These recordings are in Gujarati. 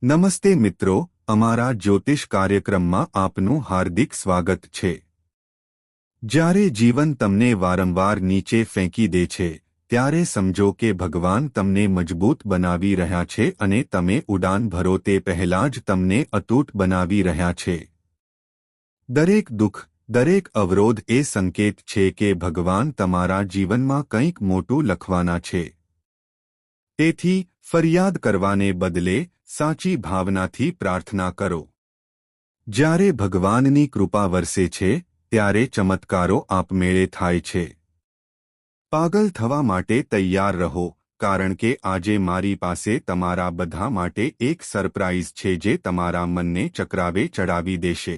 નમસ્તે મિત્રો, અમારા જ્યોતિષ કાર્યક્રમમાં આપનું હાર્દિક સ્વાગત છે। જ્યારે જીવન તમને વારંવાર નીચે ફેંકી દે છે, ત્યારે સમજો કે ભગવાન તમને મજબૂત બનાવી રહ્યા છે અને તમે ઉડાન ભરો તે પહેલાં જ તમને અતૂટ બનાવી રહ્યા છે। દરેક દુઃખ, દરેક અવરોધ એ સંકેત છે કે ભગવાન તમારા જીવનમાં કંઈક મોટું લખવાના છે। તેથી ફરિયાદ કરવાને બદલે સાચી ભાવનાથી પ્રાર્થના કરો। જ્યારે ભગવાનની કૃપા વરસે છે, ત્યારે ચમત્કારો આપમેળે થાય છે। પાગલ થવા માટે તૈયાર રહો, કારણ કે આજે મારી પાસે તમારા બધા માટે એક સરપ્રાઇઝ છે જે તમારા મનને ચક્રાવે ચડાવી દેશે।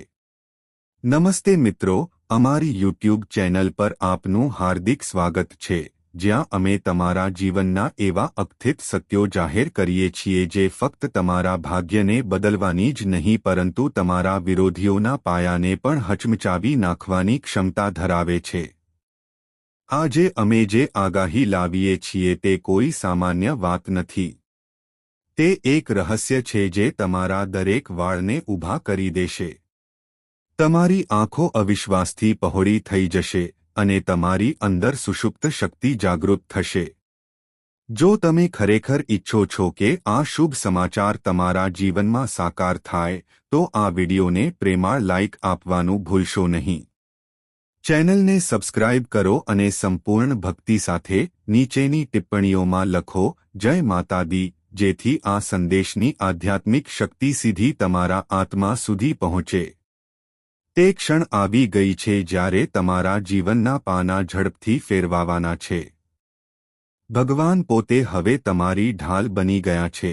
નમસ્તે મિત્રો, અમારી યુટ્યુબ ચેનલ પર આપનું હાર્દિક સ્વાગત છે, જ્યાં અમે તમારા જીવનના એવા અકથિત સત્યો જાહેર કરીએ છીએ જે ફક્ત તમારા ભાગ્યને બદલવાની જ નહીં પરંતુ તમારા વિરોધીઓના પાયાને પણ હચમચાવી નાખવાની ક્ષમતા ધરાવે છે। આજે અમે જે આગાહી લાવીએ છીએ તે કોઈ સામાન્ય વાત નથી। તે એક રહસ્ય છે જે તમારા દરેક વાળને ઊભા કરી દેશે। તમારી આંખો અવિશ્વાસથી પહોળી થઈ જશે અને તમારી અંદર સુષુપ્ત શક્તિ જાગૃત થશે। જો તમે ખરેખર ઈચ્છો છો કે આ શુભ સમાચાર તમારા જીવનમાં સાકાર થાય, તો આ વિડિયોને પ્રેમાળ લાઇક આપવાનું ભૂલશો નહીં। ચેનલને સબસ્ક્રાઇબ કરો અને સંપૂર્ણ ભક્તિ સાથે નીચેની ટિપ્પણીઓમાં લખો, જય માતા દી, જેથી આ સંદેશની આધ્યાત્મિક શક્તિ સીધી તમારા આત્મા સુધી પહોંચે। તે ક્ષણ આવી ગઈ છે જ્યારે તમારા જીવનના પાના ઝડપથી ફેરવાવાના છે। ભગવાન પોતે હવે તમારી ઢાલ બની ગયા છે।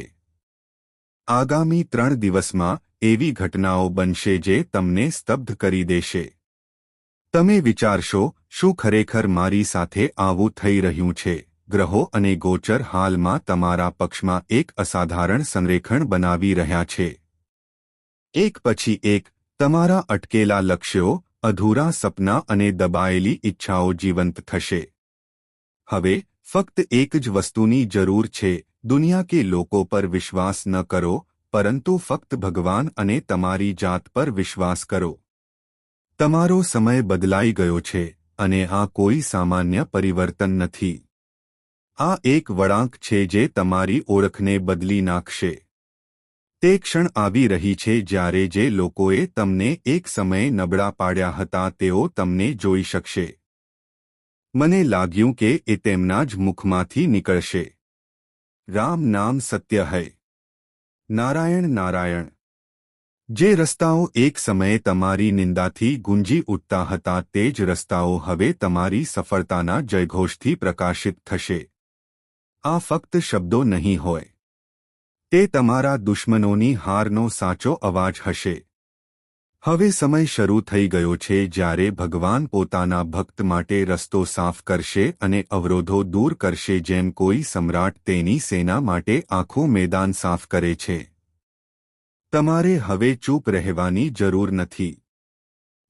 આગામી 3 દિવસમાં એવી ઘટનાઓ બનશે જે તમને સ્તબ્ધ કરી દેશે। તમે વિચારશો, શું ખરેખર મારી સાથે આવું થઈ રહ્યું છે? ગ્રહો અને ગોચર હાલમાં તમારા પક્ષમાં એક અસાધારણ સંરેખણ બનાવી રહ્યા છે। એક પછી એક તમારા અટકેલા લક્ષ્યો, અધૂરા સપના અને દબાયેલી ઈચ્છાઓ જીવંત થશે। હવે ફક્ત એક જ વસ્તુની જરૂર છે, દુનિયા કે લોકો પર વિશ્વાસ ન કરો, પરંતુ ફક્ત ભગવાન અને તમારી જાત પર વિશ્વાસ કરો। તમારો સમય બદલાઈ ગયો છે અને આ કોઈ સામાન્ય પરિવર્તન નથી। આ એક વળાંક છે જે તમારી ઓળખને બદલી નાખશે। તે ક્ષણ આવી રહી છે જ્યારે જે લોકોએ તમને એક સમયે નબળા પાડ્યા હતા તેઓ તમને જોઈ શકશે। મને લાગ્યું કે એ તેમના જ મુખમાંથી નીકળશે। રામ નામ સત્ય હૈ, નારાયણ નારાયણ। જે રસ્તાઓ એક સમયે તમારી નિંદાથી ગુંજી ઉઠતા હતા તે જ રસ્તાઓ હવે તમારી સફળતાના જયઘોષથી પ્રકાશિત થશે। આ ફક્ત શબ્દો નહીં હોય, તે તમારા દુશ્મનોની હારનો સાચો અવાજ હશે। હવે સમય શરૂ થઈ ગયો છે જ્યારે ભગવાન પોતાના ભક્ત માટે રસ્તો સાફ કરશે અને અવરોધો દૂર કરશે જેમ કોઈ સમ્રાટ તેની સેના માટે આખું મેદાન સાફ કરે છે। તમારે હવે ચૂપ રહેવાની જરૂર નથી।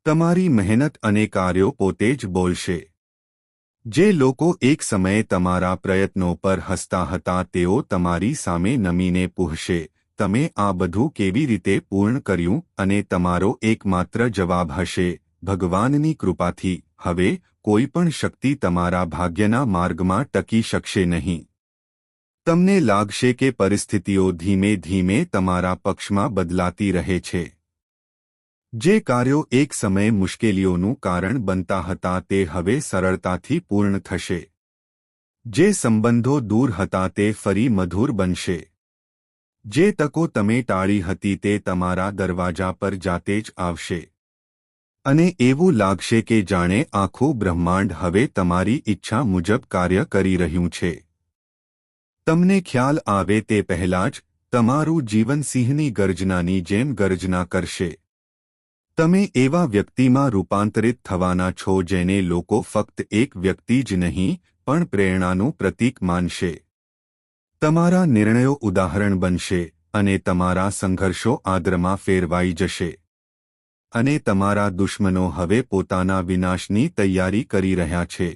તમારી મહેનત અને કાર્યો પોતે જ બોલશે। જે લોકો એક સમયે તમારા પ્રયત્નો પર હસતા હતા તેઓ તમારી સામે નમીને પૂછશે, તમે આ બધું કેવી રીતે પૂર્ણ કર્યું? અને તમારો એકમાત્ર જવાબ હશે, ભગવાનની કૃપાથી। હવે કોઈ પણ શક્તિ તમારા ભાગ્યના માર્ગમાં ટકી શકશે નહીં। તમને લાગશે કે પરિસ્થિતિઓ ધીમે ધીમે તમારા પક્ષમાં બદલાતી રહે છે। જે કાર્યો એક સમયે મુશ્કેલીઓનું કારણ બનતા હતા તે હવે સરળતાથી પૂર્ણ થશે। જે સંબંધો દૂર હતા તે ફરી મધુર બનશે। જે તકો તમે ટાળી હતી તે તમારા દરવાજા પર જાતે જ આવશે। અને એવું લાગશે કે જાણે આખું બ્રહ્માંડ હવે તમારી ઈચ્છા મુજબ કાર્ય કરી રહ્યું છે। તમને ખ્યાલ આવે તે પહેલાં જ તમારું જીવન સિંહની ગર્જનાની જેમ ગર્જના કરશે। તમે એવા વ્યક્તિમાં રૂપાંતરિત થવાના છો જેને લોકો ફક્ત એક વ્યક્તિ જ નહીં પણ પ્રેરણાનું પ્રતીક માનશે। તમારા નિર્ણયો ઉદાહરણ બનશે અને તમારા સંઘર્ષો આદરમાં ફેરવાઈ જશે। અને તમારા દુશ્મનો હવે પોતાના વિનાશની તૈયારી કરી રહ્યા છે।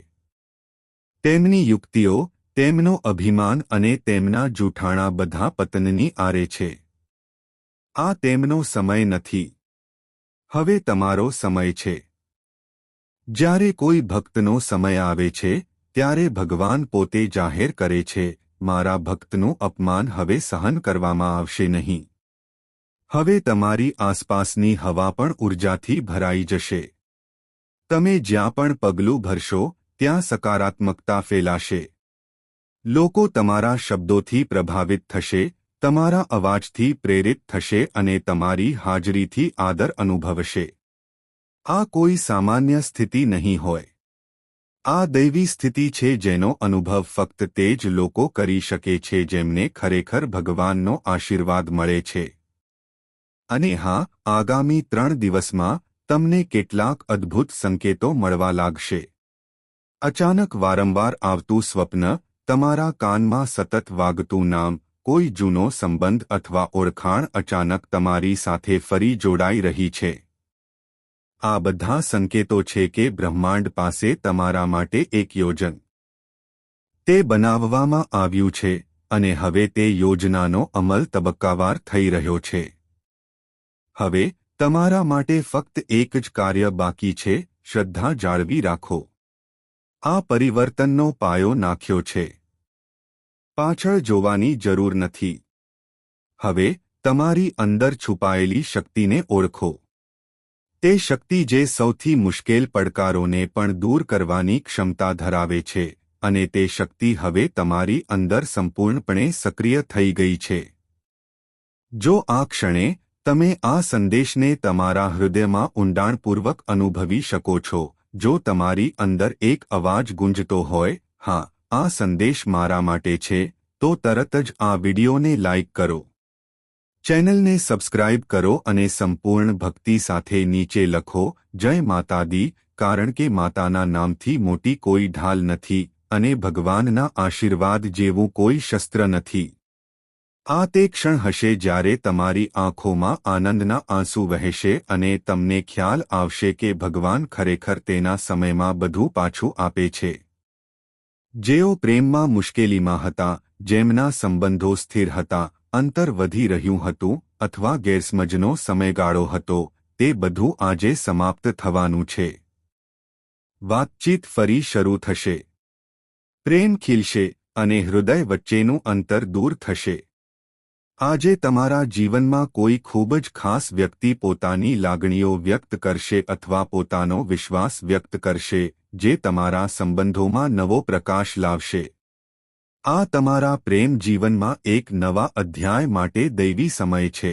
તેમની યુક્તિઓ, તેમનો અભિમાન અને તેમના જૂઠાણા બધા પતનની આરે છે। આ તેમનો સમય નથી. હવે તમારો સમય છે. જ્યારે કોઈ ભક્તનો સમય આવે છે ત્યારે ભગવાન પોતે જાહેર કરે છે, મારા ભક્તનું અપમાન હવે સહન કરવામાં આવશે નહીં. હવે તમારી આસપાસની હવા પણ ઊર્જાથી ભરાઈ જશે. તમે જ્યાં પણ પગલું ભરશો ત્યાં સકારાત્મકતા ફેલાશે. લોકો તમારા શબ્દોથી પ્રભાવિત થશે, તમારા અવાજથી પ્રેરિત થશે અને તમારી હાજરીથી આદર અનુભવશે. આ કોઈ સામાન્ય સ્થિતિ નહીં હોય. આ દૈવી સ્થિતિ છે જેનો અનુભવ ફક્ત તે જ લોકો કરી શકે છે જેમને ખરેખર ભગવાનનો આશીર્વાદ મળે છે. અને હા, આગામી 3 દિવસમાં તમને કેટલાક અદ્ભુત સંકેતો મળવા લાગશે. અચાનક વારંવાર આવતું સ્વપ્ન, તમારા કાનમાં સતત વાગતું નામ, કોઈ જૂનો સંબંધ અથવા ઓળખાણ અચાનક તમારી સાથે ફરી જોડાઈ રહી છે. આ બધા સંકેતો છે કે બ્રહ્માંડ પાસે તમારા માટે એક યોજન. તે બનાવવામાં આવ્યું છે અને હવે તે યોજનાનો અમલ તબક્કાવાર થઈ રહ્યો છે. હવે તમારા માટે ફક્ત એક જ કાર્ય બાકી છે, શ્રદ્ધા જાળવી રાખો. આ પરિવર્તનનો પાયો નાખ્યો છે. પાછળ જોવાની જરૂર નથી. હવે તમારી અંદર છુપાયેલી શક્તિને ઓળખો. તે શક્તિ જે સૌથી મુશ્કેલ પડકારોને પણ દૂર કરવાની ક્ષમતા ધરાવે છે, અને તે શક્તિ હવે તમારી અંદર સંપૂર્ણપણે સક્રિય થઈ ગઈ છે. જો આ ક્ષણે તમે આ સંદેશને તમારા હૃદયમાં ઊંડાણપૂર્વક અનુભવી શકો છો, જો તમારી અંદર એક અવાજ ગુંજતો હોય, હા, આ સંદેશ મારા માટે છે, તો તરત જ આ વિડિયોને લાઇક કરો. ચેનલને સબસ્ક્રાઇબ કરો અને સંપૂર્ણ ભક્તિ સાથે નીચે લખો, જય માતા દી, કારણ કે માતાના નામથી મોટી કોઈ ઢાલ નથી અને ભગવાનના આશીર્વાદ જેવું કોઈ શસ્ત્ર નથી. આ તે ક્ષણ હશે જ્યારે તમારી આંખોમાં આનંદના આંસુ વહેશે અને તમને ખ્યાલ આવશે કે ભગવાન ખરેખર તેના સમયમાં બધું પાછું આપે છે. જેઓ પ્રેમમાં મુશ્કેલીમાં હતા, જેમના સંબંધો સ્થિર હતા, અંતર વધી રહ્યું હતું અથવા ગેરસમજનો સમયગાળો હતો, તે બધું આજે સમાપ્ત થવાનું છે. વાતચીત ફરી શરૂ થશે. પ્રેમ ખીલશે અને હૃદય વચ્ચેનું અંતર દૂર થશે. આજે તમારા જીવનમાં કોઈ ખૂબ જ ખાસ વ્યક્તિ પોતાની લાગણીઓ વ્યક્ત કરશે અથવા પોતાનો વિશ્વાસ વ્યક્ત કરશે, જે તમારા સંબંધોમાં નવો પ્રકાશ લાવશે. આ તમારા પ્રેમ જીવનમાં એક નવા અધ્યાય માટે દૈવી સમય છે.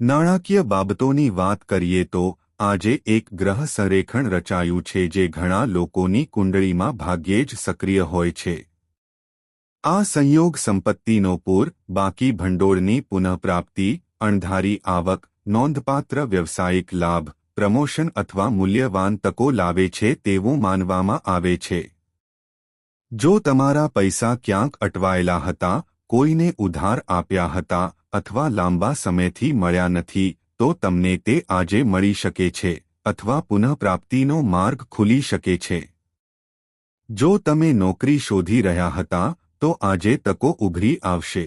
નાણાકીય બાબતોની વાત કરીએ તો આજે એક ગ્રહ સંરેખણ રચાયું છે જે ઘણા લોકોની કુંડળીમાં ભાગ્યે જ સક્રિય હોય છે. આ સંયોગ સંપત્તિનો પૂર, બાકી ભંડોળની પુનઃપ્રાપ્તિ, અણધારી આવક, નોંધપાત્ર વ્યવસાયિક લાભ, પ્રમોશન અથવા મૂલ્યવાન તકો લાવે છે તેવું માનવામાં આવે છે. જો તમારા પૈસા ક્યાંક અટવાયેલા હતા, કોઈને ઉધાર આપ્યા હતા અથવા લાંબા સમયથી મળ્યા નથી, તો તમને તે આજે મળી શકે છે અથવા પુનઃપ્રાપ્તિનો માર્ગ ખુલી શકે છે. જો તમે નોકરી શોધી રહ્યા હતા, તો આજે તકો ઉભરી આવશે.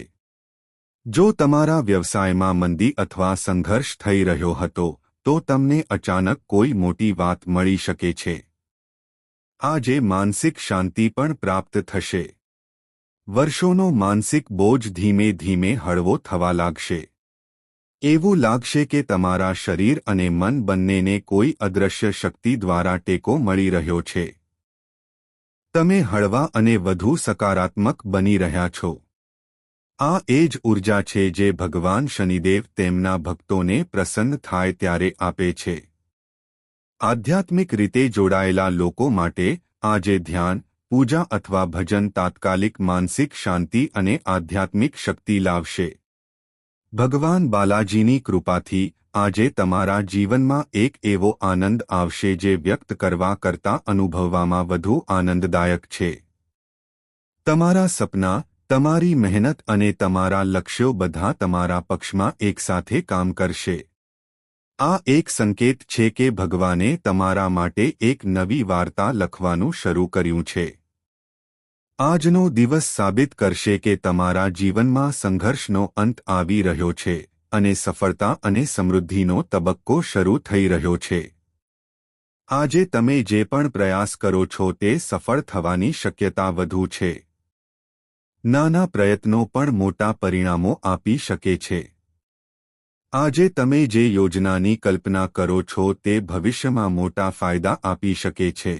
જો તમારા વ્યવસાયમાં મંદી અથવા સંઘર્ષ થઈ રહ્યો હતો, તો તમને અચાનક કોઈ મોટી વાત મળી શકે છે. આજે માનસિક શાંતિ પણ પ્રાપ્ત થશે. વર્ષોનો માનસિક બોજ ધીમે ધીમે હળવો થવા લાગશે. એવું લાગશે કે તમારા શરીર અને મન બંનેને કોઈ અદૃશ્ય શક્તિ દ્વારા ટેકો મળી રહ્યો છે. તમે હળવા અને વધુ સકારાત્મક બની રહ્યા છો. આ એ જ ઊર્જા છે જે ભગવાન શનિદેવ તેમના ભક્તોને પ્રસન્ન થાય ત્યારે આપે છે. આધ્યાત્મિક રીતે જોડાયેલા લોકો માટે આજે ધ્યાન, પૂજા અથવા ભજન તાત્કાલિક માનસિક શાંતિ અને આધ્યાત્મિક શક્તિ લાવશે. ભગવાન બાલાજીની કૃપાથી આજે તમારા જીવનમાં એક એવો આનંદ આવશે જે વ્યક્ત કરવા કરતાં અનુભવવામાં વધુ આનંદદાયક છે. તમારા સપના, તમારી મહેનત અને તમારા લક્ષ્યો બધા તમારા પક્ષમાં એકસાથે કામ કરશે. આ એક સંકેત છે કે ભગવાને તમારા માટે એક નવી વાર્તા લખવાનું શરૂ કર્યું છે. આજનો દિવસ સાબિત કરશે કે તમારા જીવનમાં સંઘર્ષનો અંત આવી રહ્યો છે અને સફળતા અને સમૃદ્ધિનો તબક્કો શરૂ થઈ રહ્યો છે. આજે તમે જે પણ પ્રયાસ કરો છો તે સફળ થવાની શક્યતા વધુ છે. નાના પ્રયત્નો પણ મોટા પરિણામો આપી શકે છે. આજે તમે જે યોજનાની કલ્પના કરો છો તે ભવિષ્યમાં મોટા ફાયદા આપી શકે છે.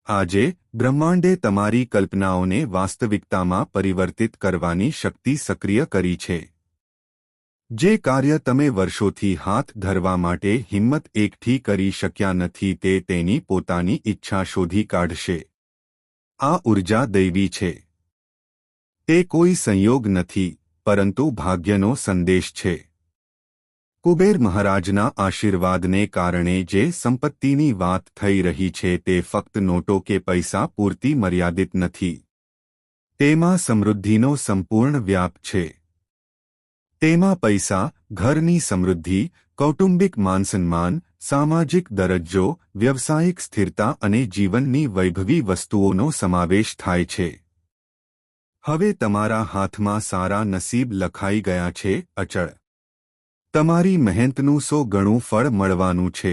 આજે બ્રહ્માંડે તમારી કલ્પનાઓને વાસ્તવિકતામાં પરિવર્તિત કરવાની શક્તિ સક્રિય કરી છે. જે કાર્ય તમે વર્ષોથી હાથ ધરવા માટે હિંમત એકઠી કરી શક્યા નથી તે તેની પોતાની ઈચ્છા શોધી કાઢશે. આ ઉર્જા દૈવી છે. તે કોઈ સંયોગ નથી, પરંતુ ભાગ્યનો સંદેશ છે. કુબેર મહારાજના આશીર્વાદને કારણે જે સંપત્તિની વાત થઈ રહી છે તે ફક્ત નોટો કે પૈસા પૂરતી મર્યાદિત નથી. તેમાં સમૃદ્ધિનો સંપૂર્ણ વ્યાપ છે. તેમાં પૈસા, ઘરની સમૃદ્ધિ, કૌટુંબિક માનસન્માન, સામાજિક દરજ્જો, વ્યવસાયિક સ્થિરતા અને જીવનની વૈભવી વસ્તુઓનો સમાવેશ થાય છે. હવે તમારા હાથમાં સારા નસીબ લખાઈ ગયા છે. અચળ તમારી મહેનતનું 100 ગણું ફળ મળવાનું છે.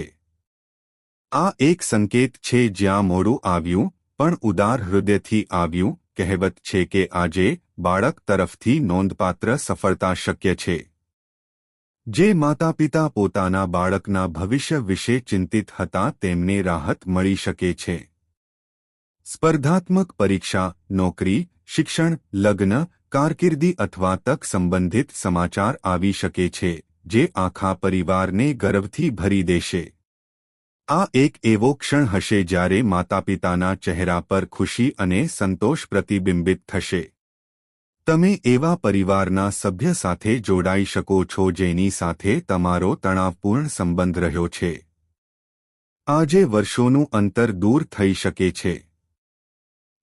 આ એક સંકેત છે જ્યાં મોડું આવ્યું પણ ઉદાર હૃદયથી આવ્યું. કહેવત છે કે આજે બાળક તરફથી નોંધપાત્ર સફળતા શક્ય છે. જે માતાપિતા પોતાના બાળકના ભવિષ્ય વિશે ચિંતિત હતા તેમને રાહત મળી શકે છે. સ્પર્ધાત્મક પરીક્ષા, નોકરી, શિક્ષણ, લગ્ન, કારકિર્દી અથવા તક સંબંધિત સમાચાર આવી શકે છે જે આખા પરિવારને ગર્વથી ભરી દેશે. આ એક એવો ક્ષણ હશે જ્યારે માતાપિતાના ચહેરા પર ખુશી અને સંતોષ પ્રતિબિંબિત થશે. તમે એવા પરિવારના સભ્ય સાથે જોડાઈ શકો છો જેની સાથે તમારો તણાવપૂર્ણ સંબંધ રહ્યો છે. આજે વર્ષોનું અંતર દૂર થઈ શકે છે.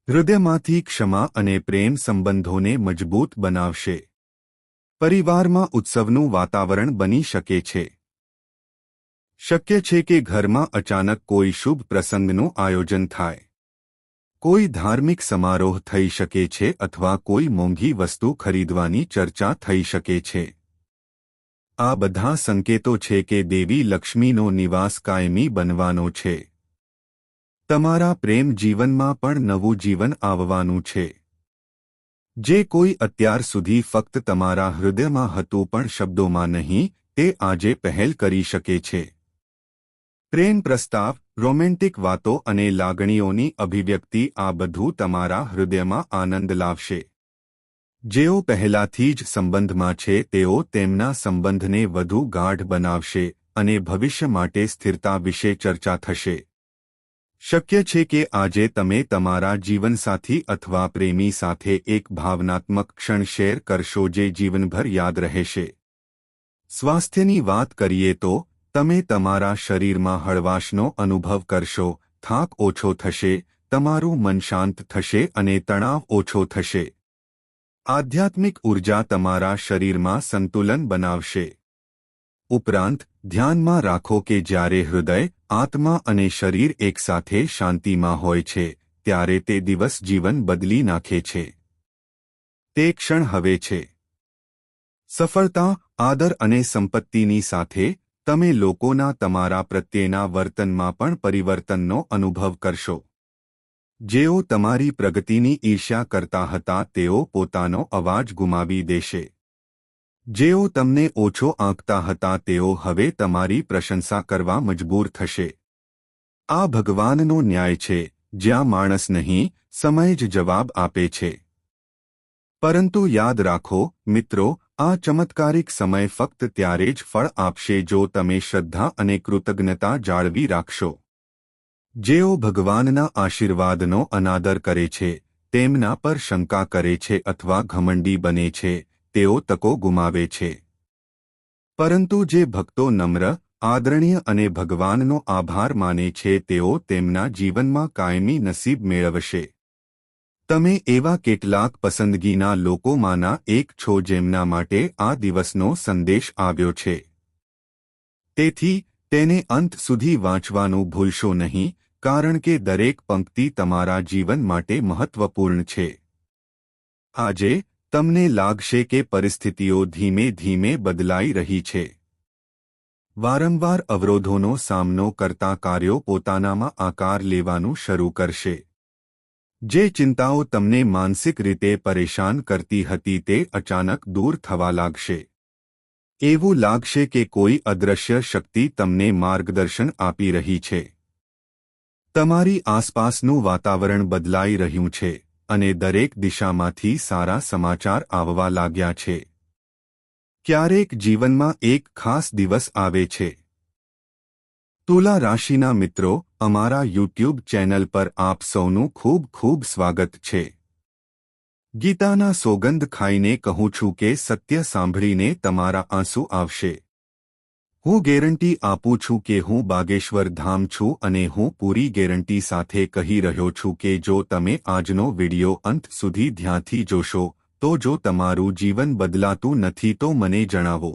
હૃદયમાંથી ક્ષમા અને પ્રેમ સંબંધોને મજબૂત બનાવશે. પરિવારમાં ઉત્સવનું વાતાવરણ બની શકે છે. શક્ય છે કે ઘરમાં અચાનક કોઈ શુભ પ્રસંગનું આયોજન થાય. કોઈ ધાર્મિક સમારોહ થઈ શકે છે અથવા કોઈ મોંઘી વસ્તુ ખરીદવાની ચર્ચા થઈ શકે છે. આ બધા સંકેતો છે કે દેવી લક્ષ્મીનો નિવાસ કાયમી બનવાનો છે. તમારા પ્રેમ જીવનમાં પણ નવું જીવન આવવાનું છે. જે કોઈ અત્યાર સુધી ફક્ત તમારા હૃદયમાં હતું પણ શબ્દોમાં નહીં, તે આજે પહેલ કરી શકે છે. પ્રેમ પ્રસ્તાવ, રોમેન્ટિક વાતો અને લાગણીઓની અભિવ્યક્તિ આ બધું તમારા હૃદયમાં આનંદ લાવશે. જેઓ પહેલાથી જ સંબંધમાં છે તેઓ તેમના સંબંધને વધુ ગાઢ બનાવશે અને ભવિષ્ય માટે સ્થિરતા વિશે ચર્ચા થશે. શક્ય છે કે આજે તમે તમારા જીવનસાથી અથવા પ્રેમી સાથે એક ભાવનાત્મક ક્ષણ શેર કરશો જે જીવનભર યાદ રહેશે. સ્વાસ્થ્યની વાત કરીએ તો તમે તમારા શરીરમાં હળવાશનો અનુભવ કરશો, થાક ઓછો થશે, તમારું મન શાંત થશે અને તણાવ ઓછો થશે. આધ્યાત્મિક ઉર્જા તમારા શરીરમાં સંતુલન બનાવશે. ઉપરાંત ધ્યાનમાં રાખો કે જ્યારે હૃદય, આત્મા અને શરીર એકસાથે શાંતિમાં હોય છે ત્યારે તે દિવસ જીવન બદલી નાખે છે. તે ક્ષણ હવે છે. સફળતા, આદર અને સંપત્તિની સાથે તમે લોકોના તમારા પ્રત્યેના વર્તનમાં પણ પરિવર્તનનો અનુભવ કરશો. જેઓ તમારી પ્રગતિની ઈર્ષ્યા કરતા હતા તેઓ પોતાનો અવાજ ગુમાવી દેશે. જેઓ તમને ઓછો આંકતા હતા તેઓ હવે તમારી પ્રશંસા કરવા મજબૂર થશે. આ ભગવાનનો ન્યાય છે, જ્યાં માણસ નહીં, સમય જ જવાબ આપે છે. પરંતુ યાદ રાખો, મિત્રો, આ ચમત્કારિક સમય ફક્ત ત્યારે જ ફળ આપશે જો તમે શ્રદ્ધા અને કૃતજ્ઞતા જાળવી રાખશો. જેઓ ભગવાનના આશીર્વાદનો અનાદર કરે છે, તેમના પર શંકા કરે છે અથવા ઘમંડી બને છે, તેઓ તકો ગુમાવે છે. પરંતુ જે ભક્તો નમ્ર, આદરણીય અને ભગવાનનો આભાર માને છે તેઓ તેમના જીવનમાં કાયમી નસીબ મેળવશે. તમે એવા કેટલાક પસંદગીના લોકોમાંના એક છો જેમના માટે આ દિવસનો સંદેશ આવ્યો છે. તેથી તેને અંત સુધી વાંચવાનું ભૂલશો નહીં, કારણ કે દરેક પંક્તિ તમારા જીવન માટે મહત્વપૂર્ણ છે. આજે તમને લાગશે કે પરિસ્થિતિઓ ધીમે ધીમે બદલાઈ રહી છે. વારંવાર અવરોધોનો સામનો કરતા કાર્યો પોતાનામાં આકાર લેવાનું શરૂ કરશે. જે ચિંતાઓ તમને માનસિક રીતે પરેશાન કરતી હતી તે અચાનક દૂર થવા લાગશે. એવું લાગશે કે કોઈ અદૃશ્ય શક્તિ તમને માર્ગદર્શન આપી રહી છે. તમારી આસપાસનું વાતાવરણ બદલાઈ રહ્યું છે અને દરેક દિશામાંથી સારા સમાચાર આવવા લાગ્યા છે. ક્યારેક જીવનમાં એક ખાસ દિવસ આવે છે. તુલા રાશિના મિત્રો, અમારા યુટ્યુબ ચેનલ પર આપ સૌનું ખૂબ ખૂબ સ્વાગત છે. ગીતાના સોગંદ ખાઈને કહું છું કે સત્ય સાંભળીને તમારા આંસુ આવશે. હું ગેરંટી આપું છું કે હું બાગેશ્વર ધામ છું અને હું પૂરી ગેરંટી સાથે કહી રહ્યો છું કે જો તમે આજનો વિડિયો અંત સુધી ધ્યાનથી જોશો તો જો તમારું જીવન બદલાતું નથી તો મને જણાવો.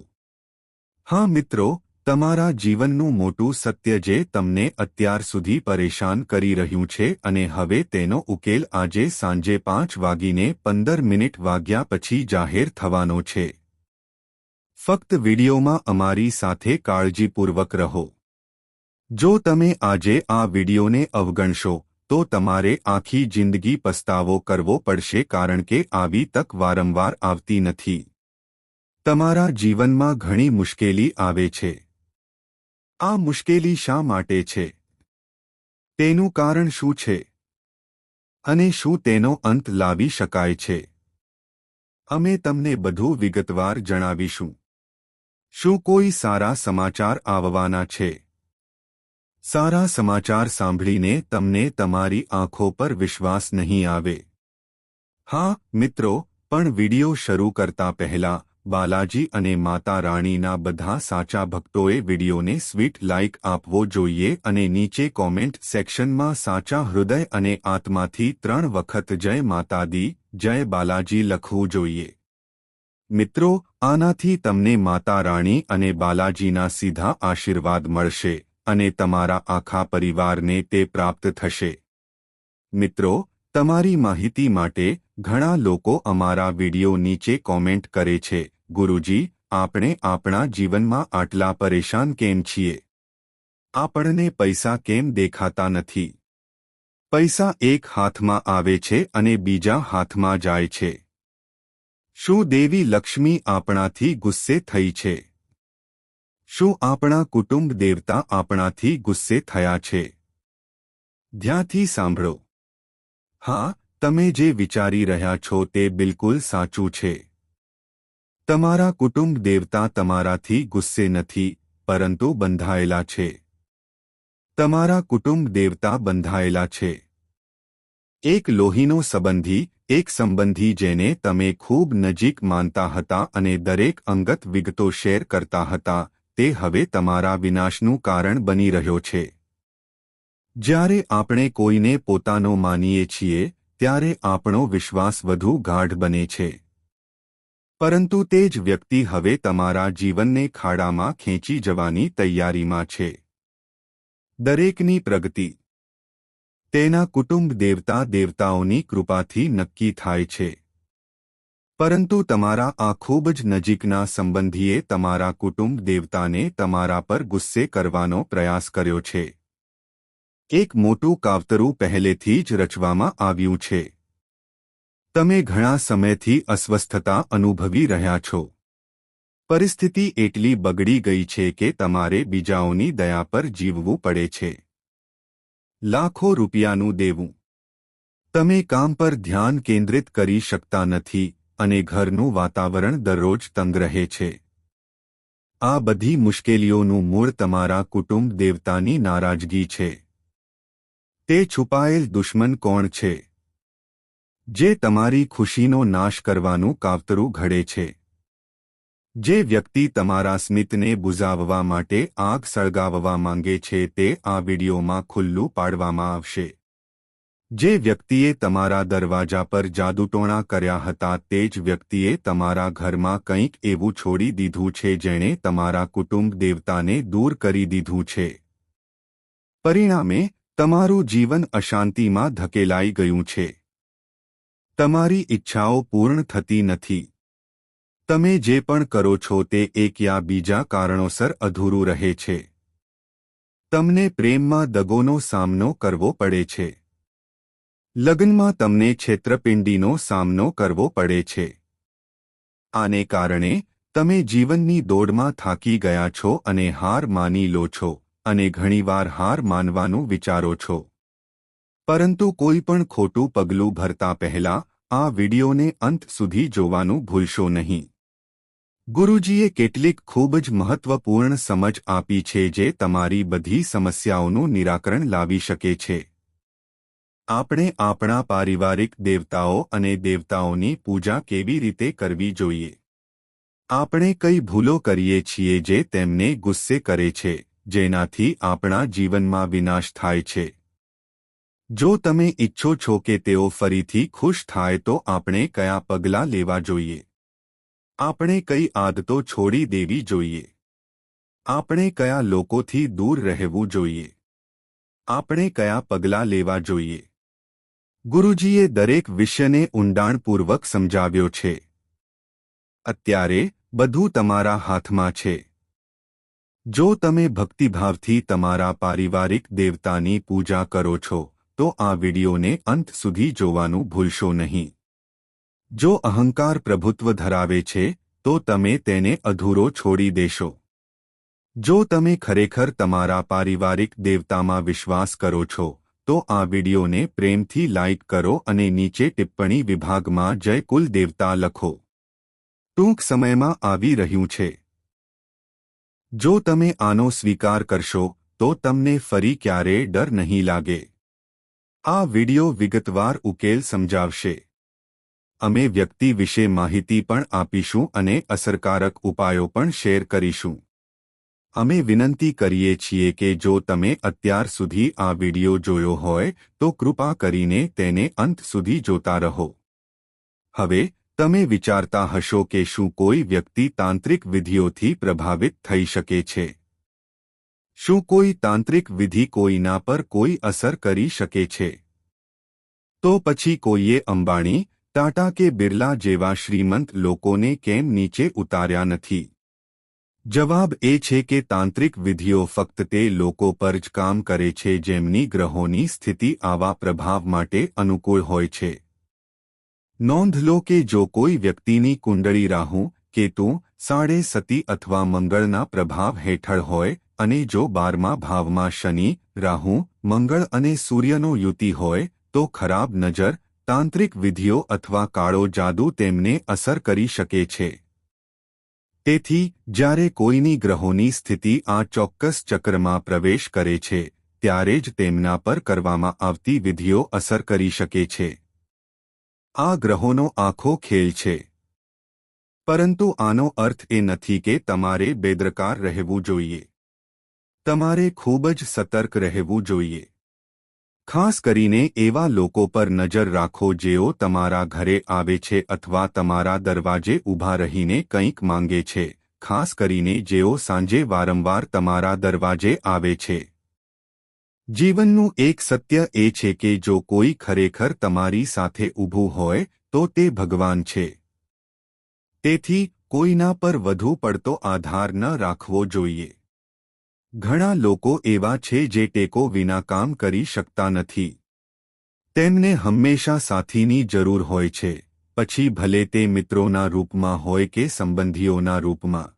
હા મિત્રો, તમારા જીવનનું મોટું સત્ય જે તમને અત્યાર સુધી પરેશાન કરી રહ્યું છે અને હવે તેનો ઉકેલ આજે સાંજે 5:15 વાગ્યા પછી જાહેર થવાનો છે. ફક્ત વિડિયોમાં અમારી સાથે કાળજીપૂર્વક રહો. જો તમે આજે આ વિડિયોને અવગણશો તો તમારે આખી જિંદગી પસ્તાવો કરવો પડશે કારણ કે આવી તક વારંવાર આવતી નથી. તમારા જીવનમાં ઘણી મુશ્કેલી આવે છે. આ મુશ્કેલી શા માટે છે? તેનું કારણ શું છે? અને શું તેનો અંત લાવી શકાય છે? અમે તમને બધું વિગતવાર જણાવીશું. શું કોઈ સારા સમાચાર આવવાના છે? સારા સમાચાર સાંભળીને તમને તમારી આંખો પર વિશ્વાસ નહીં આવે. હા મિત્રો, પણ વિડિયો શરૂ કરતા પહેલા બાલાજી અને માતા રાણીના બધા સાચા ભક્તોએ વિડિયોને સ્વીટ લાઇક આપવો જોઈએ અને નીચે કોમેન્ટ સેક્શનમાં સાચા હૃદય અને આત્માથી 3 વખત જય માતા દી, જય બાલાજી લખવું જોઈએ. મિત્રો, આનાથી તમને માતા રાણી અને બાલાજીના સીધા આશીર્વાદ મળશે અને તમારા આખા પરિવારને તે પ્રાપ્ત થશે. મિત્રો, તમારી માહિતી માટે ઘણા લોકો અમારા વિડિયો નીચે કોમેન્ટ કરે છે, ગુરુજી, આપણે આપણા જીવનમાં આટલા પરેશાન કેમ છીએ? આપણને પૈસા કેમ દેખાતા નથી? પૈસા એક હાથમાં આવે છે અને બીજા હાથમાં જાય છે. શું દેવી લક્ષ્મી આપણાથી ગુસ્સે થઈ છે? શું આપણા કુટુંબ દેવતા આપણાથી ગુસ્સે થયા છે? ધ્યાનથી સાંભળો. હા, તમે જે વિચારી રહ્યા છો તે બિલકુલ સાચું છે. તમારા કુટુંબ દેવતા તમારાથી ગુસ્સે નથી, પરંતુ બંધાયેલા છે. તમારા કુટુંબ દેવતા બંધાયેલા છે. એક લોહીનો સંબંધી, એક સંબંધી જેને તમે ખૂબ નજીક માનતા હતા અને દરેક અંગત વિગતો શેર કરતા હતા, તે હવે તમારા વિનાશનું કારણ બની રહ્યો છે. જ્યારે આપણે કોઈને પોતાનો માનીએ છીએ ત્યારે આપણો વિશ્વાસ વધુ ગાઢ બને છે. પરંતુ તે જ વ્યક્તિ હવે તમારા જીવનને ખાડામાં ખેંચી જવાની તૈયારીમાં છે. દરેકની પ્રગતિ તેના કુટુંબ દેવતાઓની કૃપાથી નક્કી થાય છે. પરંતુ તમારા આ ખૂબ જ નજીકના સંબંધીએ તમારા કુટુંબ દેવતાને તમારા પર ગુસ્સે કરવાનો પ્રયાસ કર્યો છે. એક મોટું કાવતરું પહેલેથી જ રચવામાં આવ્યું છે. તમે ઘણા સમયથી અસ્વસ્થતા અનુભવી રહ્યા છો. પરિસ્થિતિ એટલી બગડી ગઈ છે કે તમારે બીજાઓની દયા પર જીવવું પડે છે. લાખો રૂપિયાનું દેવું. તમે કામ પર ધ્યાન કેન્દ્રિત કરી શકતા નથી અને ઘરનું વાતાવરણ દરરોજ તંગ રહે છે. આ બધી મુશ્કેલીઓનું મૂળ તમારા કુટુંબ દેવતાની નારાજગી છે. તે છુપાયેલ દુશ્મન કોણ છે? જે તમારી ખુશીનો નાશ કરવાનું કાવતરું ઘડે છે. જે વ્યક્તિ તમારા સ્મિતને બુઝાવવા માટે આગ સળગાવવા માંગે છે તે આ વિડિયોમાં ખુલ્લું પાડવામાં આવશે. જે વ્યક્તિએ તમારા દરવાજા પર જાદુટોણા કર્યા હતા તે જ વ્યક્તિએ તમારા ઘરમાં કંઈક એવું છોડી દીધું છે જેણે તમારા કુટુંબ દેવતાને દૂર કરી દીધું છે. પરિણામે તમારું જીવન અશાંતિમાં ધકેલાઈ ગયું છે. તમારી ઈચ્છાઓ પૂર્ણ થતી નથી. તમે જે પણ કરો છો તે એક યા બીજા કારણોસર અધૂરું રહે છે. તમને પ્રેમમાં દગોનો સામનો કરવો પડે છે. લગ્નમાં તમને છેતરપિંડીનો સામનો કરવો પડે છે. આને કારણે તમે જીવનની દોડમાં થાકી ગયા છો અને હાર માની લો છો અને ઘણીવાર હાર માનવાનું વિચારો છો. પરંતુ કોઈ પણ ખોટું પગલું ભરતા પહેલા આ વિડિયોને અંત સુધી જોવાનું ભૂલશો નહીં. ગુરુજીએ કેટલીક ખૂબ જ મહત્વપૂર્ણ સમજ આપી છે જે તમારી બધી સમસ્યાઓનું નિરાકરણ લાવી શકે છે. આપણે આપણા પારિવારિક દેવતાઓ અને દેવતાઓની પૂજા કેવી રીતે કરવી જોઈએ? આપણે કઈ ભૂલો કરીએ છીએ જે તેમને ગુસ્સે કરે છે, જેનાથી આપણા જીવનમાં વિનાશ થાય છે? જો તમે ઈચ્છો છો કે તેઓ ફરીથી ખુશ થાય તો આપણે કયા પગલાં લેવા જોઈએ? આપણે કઈ આદતો છોડી દેવી જોઈએ? આપણે કયા લોકોથી દૂર રહેવું જોઈએ? આપણે કયા પગલાં લેવા જોઈએ? ગુરુજીએ દરેક વિષયને ઊંડાણપૂર્વક સમજાવ્યો છે. અત્યારે બધું તમારા હાથમાં છે. જો તમે ભક્તિભાવથી તમારા પારિવારિક દેવતાની પૂજા કરો છો તો આ વિડિયોને અંત સુધી જોવાનું ભૂલશો નહીં. જો અહંકાર પ્રભુત્વ ધરાવે છે તો તમે તેને અધૂરો છોડી દેશો. જો તમે ખરેખર તમારા પારિવારિક દેવતામાં વિશ્વાસ કરો છો તો આ વિડિયોને પ્રેમથી લાઇક કરો અને નીચે ટિપ્પણી વિભાગમાં જય કુલ દેવતા લખો. ટૂંક સમયમાં આવી રહ્યું છે. જો તમે આનો સ્વીકાર કરશો તો તમને ફરી ક્યારેય ડર નહીં લાગે. આ વિડિયો વિગતવાર ઉકેલ સમજાવશે. અમે વ્યક્તિ વિશે માહિતી પણ આપીશું અને અસરકારક ઉપાયો પણ શેર કરીશું. અમે વિનંતી કરીએ છીએ કે જો તમે અત્યાર સુધી આ વિડિયો જોયો હોય તો કૃપા કરીને તેને અંત સુધી જોતા રહો. હવે તમે વિચારતા હશો કે શું કોઈ વ્યક્તિ તાંત્રિક વિધિઓથી પ્રભાવિત થઈ શકે છે? શું કોઈ તાંત્રિક વિધિ કોઈના પર કોઈ અસર કરી શકે છે? તો પછી કોઈએ અંબાણી, ટાટા કે બિરલા જેવા શ્રીમંત લોકોને કેમ નીચે ઉતાર્યા નથી? જવાબ એ છે કે તાંત્રિક વિધિઓ ફક્ત તે લોકો પર જ કામ કરે છે જેમની ગ્રહોની સ્થિતિ આવા પ્રભાવ માટે અનુકૂળ હોય છે. નોંધ લો કે જો કોઈ વ્યક્તિની કુંડળી રાહુ, કેતુ, સાડે સતી અથવા મંગળના પ્રભાવ હેઠળ હોય અને જો 12મા ભાવમાં શનિ, રાહુ, મંગળ અને સૂર્યનો યુતિ હોય તો ખરાબ નજર, તાંત્રિક વિધિઓ અથવા કાળો જાદુ તેમને અસર કરી શકે છે. તેથી જ્યારે કોઈની ગ્રહોની સ્થિતિ આ ચોક્કસ ચક્રમાં પ્રવેશ કરે છે ત્યારે જ તેમના પર કરવામાં આવતી વિધિઓ અસર કરી શકે છે. આ ગ્રહોનો આખો ખેલ છે. પરંતુ આનો અર્થ એ નથી કે તમારે બેદરકાર રહેવું જોઈએ. તમારે ખૂબ જ સતર્ક રહેવું જોઈએ. ખાસ કરીને એવા લોકો પર નજર રાખો જેઓ તમારા ઘરે આવે છે અથવા તમારા દરવાજે ઊભા રહીને કંઈક માંગે છે, ખાસ કરીને જેઓ સાંજે વારંવાર તમારા દરવાજે આવે છે. જીવનનું એક સત્ય એ છે કે જો કોઈ ખરેખર તમારી સાથે ઊભું હોય તો તે ભગવાન છે. તેથી કોઈના પર વધુ પડતો આધાર ન રાખવો જોઈએ. ઘણા લોકો એવા છે જે ટેકો વિના કામ કરી શકતા નથી. તેમને હંમેશા સાથીની જરૂર હોય છે, પછી ભલે તે મિત્રોના રૂપમાં હોય કે સંબંધીઓના રૂપમાં.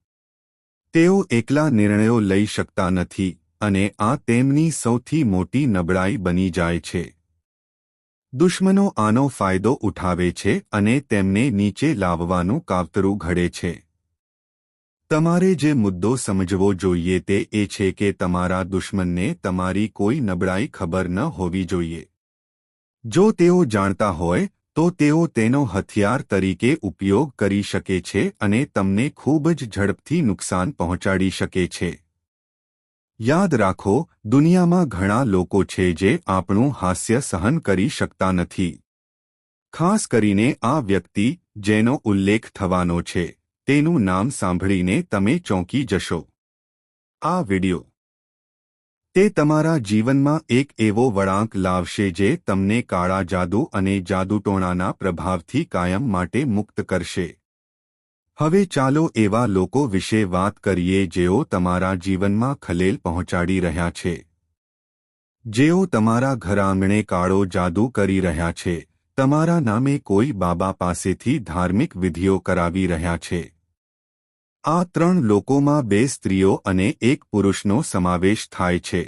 તેઓ એકલા નિર્ણયો લઈ શકતા નથી અને આ તેમની સૌથી મોટી નબળાઈ બની જાય છે. દુશ્મનો આનો ફાયદો ઉઠાવે છે અને તેમને નીચે લાવવાનું કાવતરું ઘડે છે. તમારે જે મુદ્દો સમજવો જોઈએ તે એ છે કે તમારા દુશ્મનને તમારી કોઈ નબળાઈ ખબર ન હોવી જોઈએ. જો તેઓ જાણતા હોય તો તેઓ તેનો હથિયાર તરીકે ઉપયોગ કરી શકે છે અને તમને ખૂબ જ ઝડપથી નુકસાન પહોંચાડી શકે છે. યાદ રાખો, દુનિયામાં ઘણા લોકો છે જે આપણું હાસ્ય સહન કરી શકતા નથી. ખાસ કરીને આ વ્યક્તિ જેનો ઉલ્લેખ થવાનો છે તેનું નામ સાંભળીને તમે ચોંકી જશો. આ વિડિયો તે તમારા જીવનમાં એક એવો વળાંક લાવશે જે તમને કાળા જાદુ અને જાદુટોણાના પ્રભાવથી કાયમ માટે મુક્ત કરશે. હવે ચાલો એવા લોકો વિશે વાત કરીએ જેઓ તમારા જીવનમાં ખલેલ પહોંચાડી રહ્યા છે. જેઓ તમારા ઘર આંગણે કાળો જાદુ કરી રહ્યા છે, તમારા નામે કોઈ બાબા પાસેથી ધાર્મિક વિધિઓ કરાવી રહ્યા છે. આ 3 લોકોમાં 2 સ્ત્રીઓ અને 1 પુરુષનો સમાવેશ થાય છે.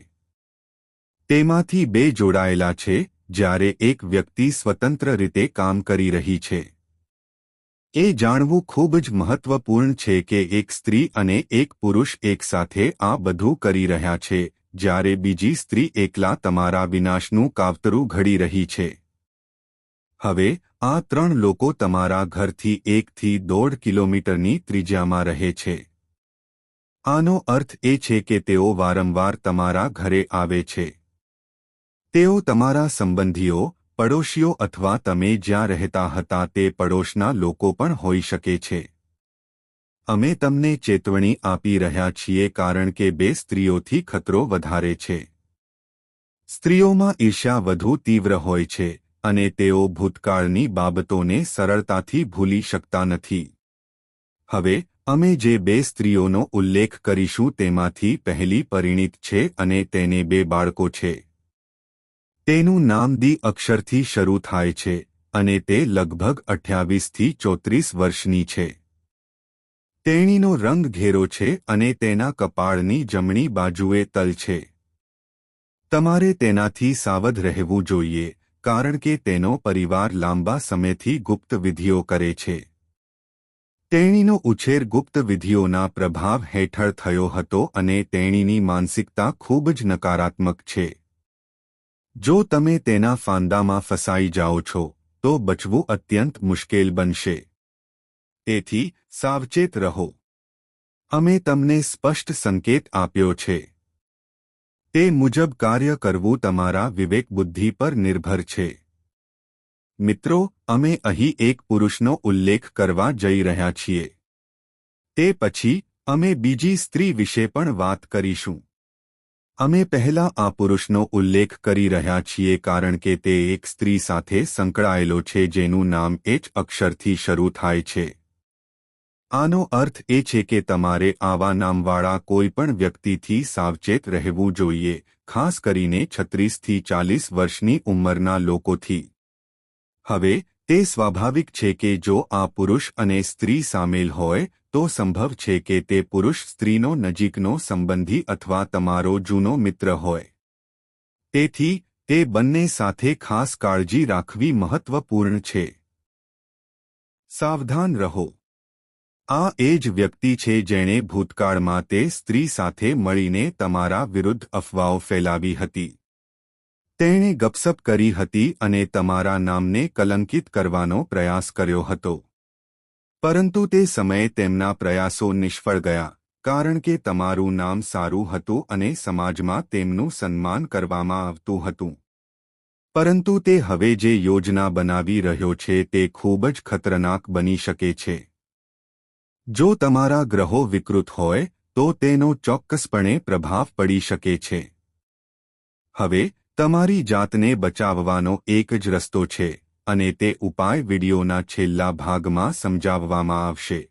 તેમાંથી 2 જોડાયેલા છે, જ્યારે એક વ્યક્તિ સ્વતંત્ર રીતે કામ કરી રહી છે. એ જાણવું ખૂબ જ મહત્વપૂર્ણ છે કે એક સ્ત્રી અને એક પુરુષ એકસાથે આ બધું કરી રહ્યા છે, જ્યારે બીજી સ્ત્રી એકલા તમારા વિનાશનું કાવતરું ઘડી રહી છે. હવે આ 3 લોકો તમારા ઘરથી 1 થી 1.5 કિલોમીટરની ત્રિજ્યામાં રહે છે. આનો અર્થ એ છે કે તેઓ વારંવાર તમારા ઘરે આવે છે. તેઓ તમારા સંબંધીઓ, પડોશીઓ અથવા તમે જ્યાં રહેતા હતા તે પડોશના લોકો પણ હોઈ શકે છે. અમે તમને ચેતવણી આપી રહ્યા છીએ કારણ કે 2 સ્ત્રીઓથી ખતરો વધારે છે. સ્ત્રીઓમાં ઈર્ષ્યા વધુ તીવ્ર હોય છે અને તેઓ ભૂતકાળની બાબતોને સરળતાથી ભૂલી શકતા નથી. હવે અમે જે 2 સ્ત્રીઓનો ઉલ્લેખ કરીશું તેમાંથી પહેલી પરિણીત છે અને તેને 2 બાળકો છે. તેનું નામ દી અક્ષરથી શરૂ થાય છે અને તે લગભગ 28 થી 34 વર્ષની છે. તેણીનો રંગ ઘેરો છે અને તેના કપાળની જમણી બાજુએ તલ છે. તમારે તેનાથી સાવધ રહેવું જોઈએ કારણ કે તેનો પરિવાર લાંબા સમયથી ગુપ્ત વિધિઓ કરે છે. તેણીનો ઉછેર ગુપ્ત વિધિઓના પ્રભાવ હેઠળ થયો હતો અને તેણીની માનસિકતા ખૂબ જ નકારાત્મક છે. જો તમે તેના ફાંદામાં ફસાઈ જાઓ છો, તો બચવું અત્યંત મુશ્કેલ બનશે. તેથી સાવચેત રહો. અમે તમને સ્પષ્ટ સંકેત આપ્યો છે. તે મુજબ કાર્ય કરવું તમારા વિવેક બુદ્ધિ પર નિર્ભર છે. મિત્રો, અમે અહીં એક પુરુષનો ઉલ્લેખ કરવા જઈ રહ્યા છીએ. તે પછી અમે બીજી સ્ત્રી વિશે પણ વાત કરીશું. અમે પહેલા આ પુરુષનો ઉલ્લેખ કરી રહ્યા છીએ કારણ કે તે એક સ્ત્રી સાથે સંકળાયેલો છે જેનું નામ એચ અક્ષરથી શરૂ થાય છે. આનો અર્થ એ છે કે તમારે આવા નામવાળા કોઈ પણ વ્યક્તિથી સાવચેત રહેવું જોઈએ, ખાસ કરીને 36 થી 40 વર્ષની ઉંમરના લોકોથી. હવે તે સ્વાભાવિક છે કે જો આ પુરુષ અને સ્ત્રી સામેલ હોય તો સંભવ છે કે તે પુરુષ સ્ત્રીનો નજીકનો સંબંધી અથવા તમારો જૂનો મિત્ર હોય. તેથી તે બંને સાથે ખાસ કાળજી રાખવી મહત્વપૂર્ણ છે. સાવધાન રહો. આ એ જ વ્યક્તિ છે જેણે ભૂતકાળમાં તે સ્ત્રી સાથે મળીને તમારા વિરુદ્ધ અફવાઓ ફેલાવી હતી. તેણે ગપસપ કરી હતી અને તમારા નામને કલંકિત કરવાનો પ્રયાસ કર્યો હતો. પરંતુ તે સમયે તેમના પ્રયાસો નિષ્ફળ ગયા કારણ કે તમારું નામ સારું હતું અને સમાજમાં તેમનું સન્માન કરવામાં આવતું હતું. પરંતુ તે હવે જે યોજના બનાવી રહ્યો છે તે ખૂબ જ ખતરનાક બની શકે છે. જો તમારા ગ્રહો વિકૃત હોય તો તેનો ચોક્કસપણે પ્રભાવ પડી શકે છે. હવે તમારી જાતને બચાવવાનો એક જ રસ્તો છે અને તે ઉપાય વિડિયોના છેલ્લા ભાગમાં સમજાવવામાં આવશે.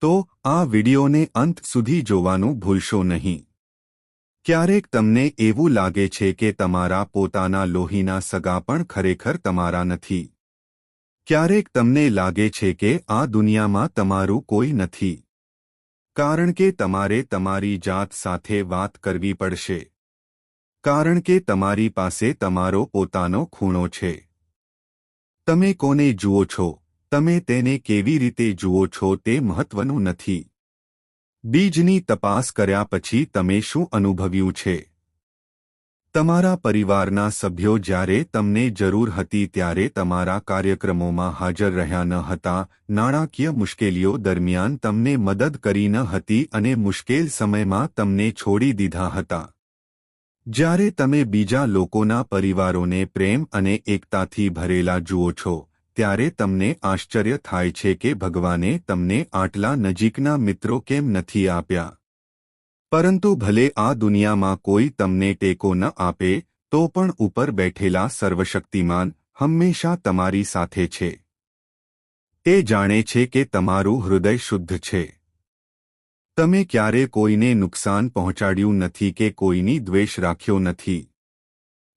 તો આ વિડિયોને અંત સુધી જોવાનું ભૂલશો નહીં. ક્યારેક તમને એવું લાગે છે કે તમારા પોતાના લોહીના સગા પણ ખરેખર તમારા નથી. ક્યારેક તમને લાગે છે કે આ દુનિયામાં તમારું કોઈ નથી. કારણ કે તમારે તમારી જાત સાથે વાત કરવી પડશે. કારણ કે તમારી પાસે તમારો પોતાનો ખૂણો છે. તમે કોને જુઓ છો, તમે તેને કેવી રીતે જુઓ છો તે મહત્વનું નથી. બીજની તપાસ કર્યા પછી તમે શું અનુભવ્યું છે? તમારા પરિવારના સભ્યો જ્યારે તમને જરૂર હતી ત્યારે તમારા કાર્યક્રમોમાં હાજર રહ્યા ન હતા, નાણાકીય મુશ્કેલીઓ દરમિયાન તમને મદદ કરી ન હતી અને મુશ્કેલ સમયમાં તમને છોડી દીધા હતા. જ્યારે તમે બીજા લોકોના પરિવારોને પ્રેમ અને એકતાથી ભરેલા જુઓ છો, ત્યારે તમને આશ્ચર્ય થાય છે કે ભગવાને તમને આટલા નજીકના મિત્રો કેમ નથી આપ્યા. પરંતુ ભલે આ દુનિયામાં કોઈ તમને ટેકો ન આપે તો પણ ઉપર બેઠેલા સર્વશક્તિમાન હંમેશા તમારી સાથે છે. તે જાણે છે કે તમારું હૃદય શુદ્ધ છે. તમે ક્યારે કોઈને નુકસાન પહોંચાડ્યું નથી કે કોઈની દ્વેષ રાખ્યો નથી.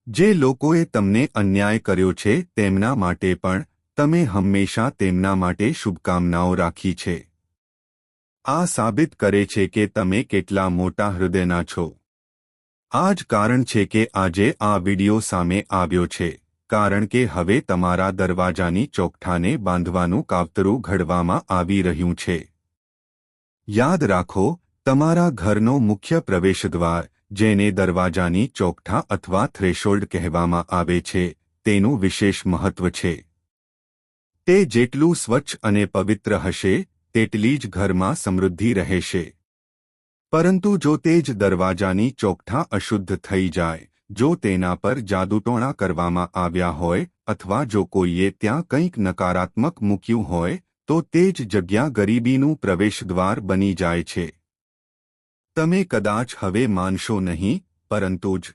જે લોકોએ તમને અન્યાય કર્યો છે તેમના માટે પણ તમે હંમેશા તેમના માટે શુભકામનાઓ રાખી છે. આ સાબિત કરે છે કે તમે કેટલા મોટા હૃદયના છો. આ જ કારણ છે કે આજે આ વિડિયો સામે આવ્યો છે, કારણ કે હવે તમારા દરવાજાની ચોકઠાને બાંધવાનું કાવતરું ઘડવામાં આવી રહ્યું છે. યાદ રાખો, તમારા ઘરનો મુખ્ય પ્રવેશદ્વાર, જેને દરવાજાની ચોકઠા અથવા થ્રેશોલ્ડ કહેવામાં આવે છે, તેનું વિશેષ મહત્વ છે. તે જેટલું સ્વચ્છ અને પવિત્ર હશે તેટલી જ ઘરમાં સમૃદ્ધિ રહેશે. પરંતુ જો તે જ દરવાજાની ચોકઠા અશુદ્ધ થઈ જાય, જો તેના પર જાદુટોણા કરવામાં આવ્યા હોય અથવા જો કોઈએ ત્યાં કંઈક નકારાત્મક મૂક્યું હોય, તો તે જ જગ્યા ગરીબીનું પ્રવેશદ્વાર બની જાય છે. તમે કદાચ હવે માનશો નહીં, પરંતુ જ